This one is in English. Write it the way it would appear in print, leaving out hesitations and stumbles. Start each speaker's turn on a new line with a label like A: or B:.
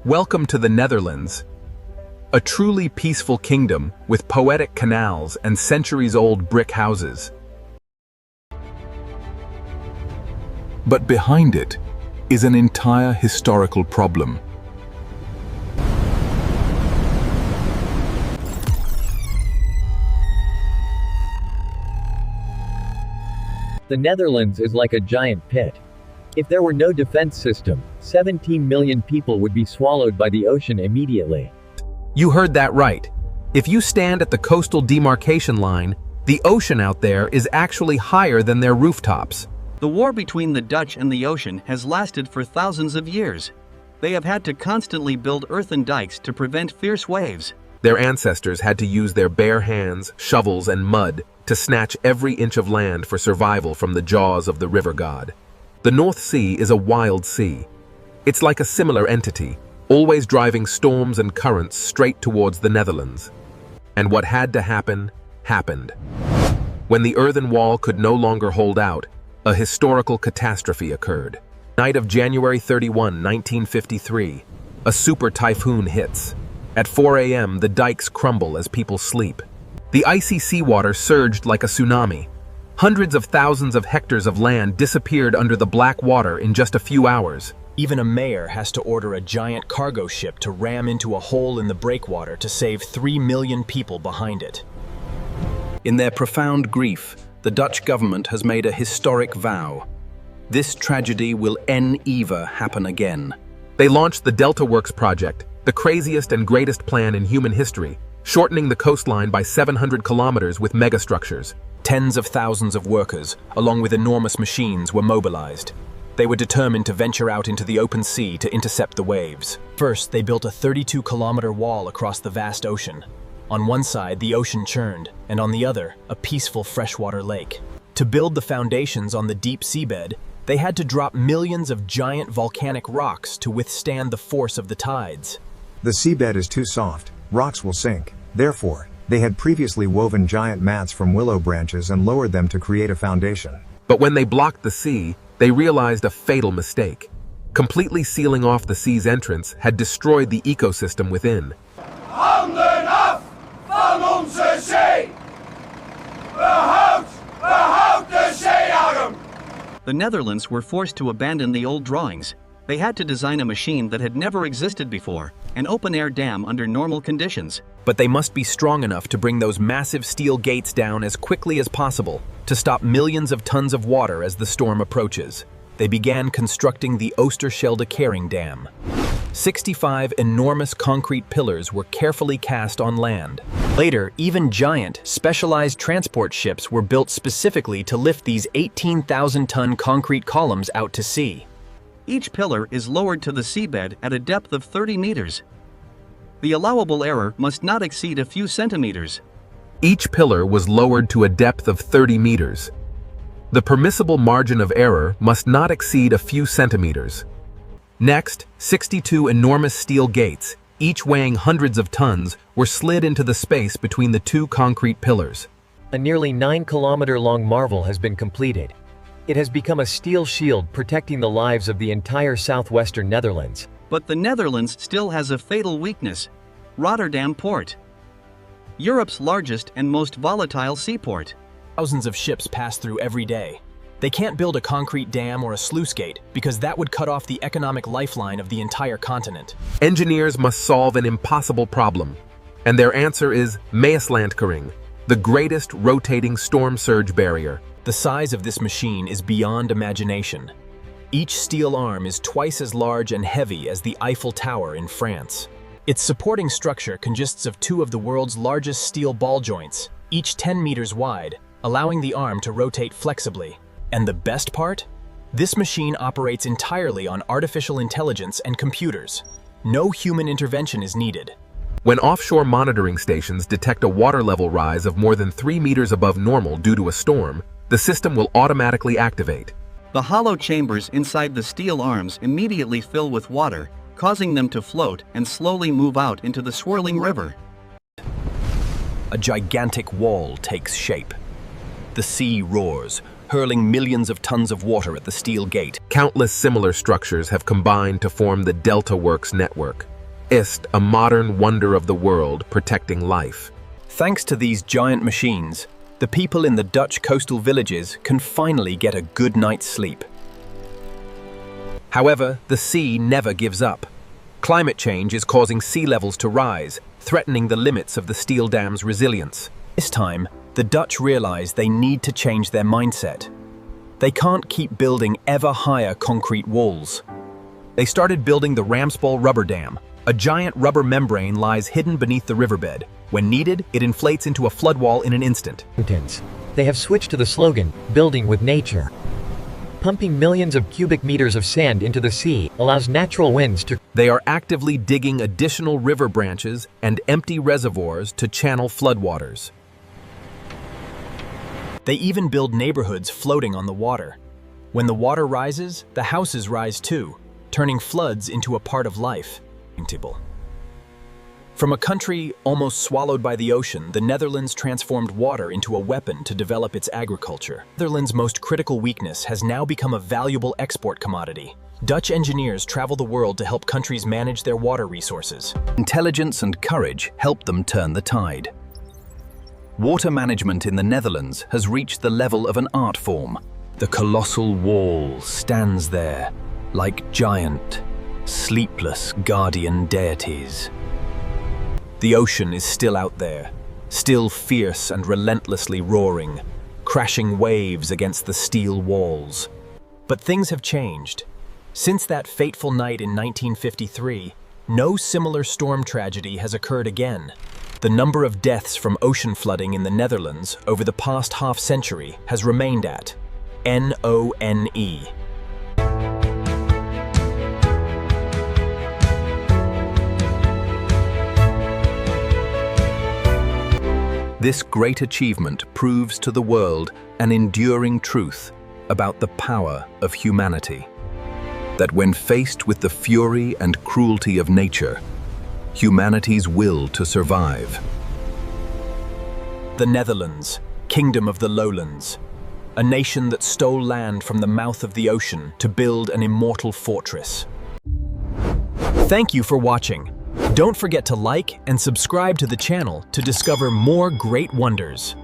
A: Welcome to the Netherlands, a truly peaceful kingdom with poetic canals and centuries-old brick houses. But behind it is an entire historical problem.
B: The Netherlands is like a giant pit. If there were no defense system, 17 million people would be swallowed by the ocean immediately.
A: You heard that right. If you stand at the coastal demarcation line, the ocean out there is actually higher than their rooftops.
C: The war between the Dutch and the ocean has lasted for thousands of years. They have had to constantly build earthen dikes to prevent fierce waves.
A: Their ancestors had to use their bare hands, shovels, and mud to snatch every inch of land for survival from the jaws of the river god. The North Sea is a wild sea. It's like a similar entity, always driving storms and currents straight towards the Netherlands. And what had to happen, happened. When the earthen wall could no longer hold out, a historical catastrophe occurred. Night of January 31, 1953, a super typhoon hits. At 4 a.m., the dikes crumble as people sleep. The icy seawater surged like a tsunami. Hundreds of thousands of hectares of land disappeared under the black water in just a few hours.
D: Even a mayor has to order a giant cargo ship to ram into a hole in the breakwater to save 3 million people behind it.
E: In their profound grief, the Dutch government has made a historic vow. This tragedy will never happen again.
A: They launched the Delta Works project, the craziest and greatest plan in human history, shortening the coastline by 700 kilometers with megastructures.
D: Tens of thousands of workers, along with enormous machines, were mobilized. They were determined to venture out into the open sea to intercept the waves. First, they built a 32-kilometer wall across the vast ocean. On one side, the ocean churned, and on the other, a peaceful freshwater lake. To build the foundations on the deep seabed, they had to drop millions of giant volcanic rocks to withstand the force of the tides.
F: The seabed is too soft, rocks will sink. Therefore, they had previously woven giant mats from willow branches and lowered them to create a foundation.
A: But when they blocked the sea, they realized a fatal mistake. Completely sealing off the sea's entrance had destroyed the ecosystem within.
G: Handen af van onze zee! Behoud de zeearm!
C: The Netherlands were forced to abandon the old drawings. They had to design a machine that had never existed before, an open-air dam under normal conditions.
D: But they must be strong enough to bring those massive steel gates down as quickly as possible to stop millions of tons of water as the storm approaches. They began constructing the Oosterschelde Carrying Dam. 65 enormous concrete pillars were carefully cast on land. Later, even giant, specialized transport ships were built specifically to lift these 18,000-ton concrete columns out to sea.
C: Each pillar is lowered to the seabed at a depth of 30 meters. The allowable error must not exceed a few centimeters.
A: Each pillar was lowered to a depth of 30 meters. The permissible margin of error must not exceed a few centimeters. Next, 62 enormous steel gates, each weighing hundreds of tons, were slid into the space between the two concrete pillars.
B: A nearly 9-kilometer-long marvel has been completed. It has become a steel shield protecting the lives of the entire southwestern Netherlands.
C: But the Netherlands still has a fatal weakness: Rotterdam Port. Europe's largest and most volatile seaport.
D: Thousands of ships pass through every day. They can't build a concrete dam or a sluice gate because that would cut off the economic lifeline of the entire continent.
A: Engineers must solve an impossible problem, and their answer is Maaslandkering, the greatest rotating storm surge barrier.
D: The size of this machine is beyond imagination. Each steel arm is twice as large and heavy as the Eiffel Tower in France. Its supporting structure consists of two of the world's largest steel ball joints, each 10 meters wide, allowing the arm to rotate flexibly. And the best part? This machine operates entirely on artificial intelligence and computers. No human intervention is needed.
A: When offshore monitoring stations detect a water level rise of more than 3 meters above normal due to a storm, the system will automatically activate.
C: The hollow chambers inside the steel arms immediately fill with water, causing them to float and slowly move out into the swirling river.
D: A gigantic wall takes shape. The sea roars, hurling millions of tons of water at the steel gate.
A: Countless similar structures have combined to form the Delta Works network. ist a modern wonder of the world protecting life.
D: Thanks to these giant machines, the people in the Dutch coastal villages can finally get a good night's sleep.
A: However, the sea never gives up. Climate change is causing sea levels to rise, threatening the limits of the steel dam's resilience.
D: This time, the Dutch realize they need to change their mindset. They can't keep building ever higher concrete walls.
A: They started building the Ramspol rubber dam. A giant rubber membrane lies hidden beneath the riverbed. When needed, it inflates into a floodwall in an instant.
B: They have switched to the slogan, building with nature. Pumping millions of cubic meters of sand into the sea allows natural winds to...
A: They are actively digging additional river branches and empty reservoirs to channel floodwaters.
D: They even build neighborhoods floating on the water. When the water rises, the houses rise too, turning floods into a part of life. From a country almost swallowed by the ocean, the Netherlands transformed water into a weapon to develop its agriculture. The Netherlands' most critical weakness has now become a valuable export commodity. Dutch engineers travel the world to help countries manage their water resources.
E: Intelligence and courage helped them turn the tide. Water management in the Netherlands has reached the level of an art form. The colossal wall stands there like giant, sleepless guardian deities.
A: The ocean is still out there, still fierce and relentlessly roaring, crashing waves against the steel walls.
D: But things have changed. Since that fateful night in 1953, no similar storm tragedy has occurred again. The number of deaths from ocean flooding in the Netherlands over the past half-century has remained at NONE.
E: This great achievement proves to the world an enduring truth about the power of humanity. That when faced with the fury and cruelty of nature, humanity's will to survive.
D: The Netherlands, Kingdom of the Lowlands, a nation that stole land from the mouth of the ocean to build an immortal fortress. Thank you for watching. Don't forget to like and subscribe to the channel to discover more great wonders.